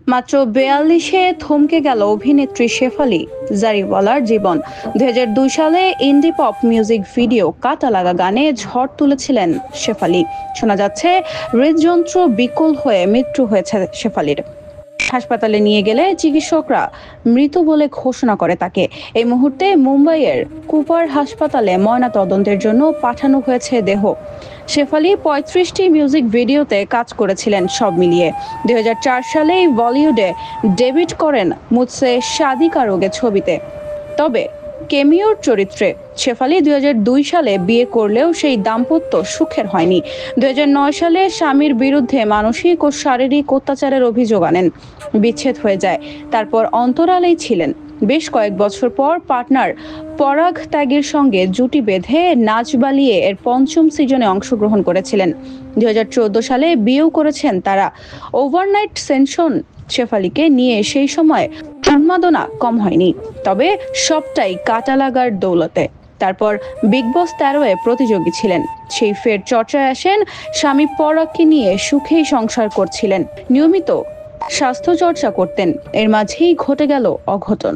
মাত্র ৪২-এ থমকে গেল অভিনেত্রী শেফালি জারিওয়ালার জীবন। ২০০২ সালে ইন্ডি পপ মিউজিক ভিডিও কাটা লাগা গানে ঝড় তুলেছিলেন শেফালি। শোনা যাচ্ছে হৃদযন্ত্র বিকল হয়ে মৃত্যু হয়েছে শেফালির। হাসপাতালে নিয়ে গেলে চিকিৎসকরা মৃত বলে ঘোষণা করে তাকে। এই মুহূর্তে মুম্বাইয়ের কুপার হাসপাতালে ময়না তদন্তের জন্য পাঠানো হয়েছে দেহ। শেফালি ৩৫টি মিউজিক ভিডিওতে কাজ করেছিলেন সব মিলিয়ে। ২০০৪ সালেই বলিউডে ডেবিট করেন মুঝসে শাদি কারোগে ছবিতে। তবে কেমিওর চরিত্রে শেফালি ২০০২ সালে বিয়ে করলেও সেই দাম্পত্য সুখের হয়নি। ২০০৯ সালে স্বামীর বিরুদ্ধে মানসিক ও শারীরিক অত্যাচারের অভিযোগ আনেন। বিচ্ছেদ হয়ে যায়। তারপর অন্তরালেই ছিলেন। বেশ কয়েক বছর পর পার্টনার পরাগ ত্যাগের সঙ্গে জুটি বেঁধে নাচ বালিয়ে এর ৫ম সিজনে অংশগ্রহণ করেছিলেন। ২০১৪ সালে বিয়েও করেছেন তারা। ওভারনাইট সেনশন শেফালিকে নিয়ে সেই সময় উন্মাদনা কম হয়নি, তবে সবটাই কাটা লাগার দৌলতে। তারপর বিগ বস ১৩-এ প্রতিযোগী ছিলেন। সেই ফের চর্চায় আসেন স্বামী পরাগকে নিয়ে সুখেই সংসার করছিলেন, নিয়মিত স্বাস্থ্য চর্চা করতেন। এর মাঝেই ঘটে গেল অঘটন।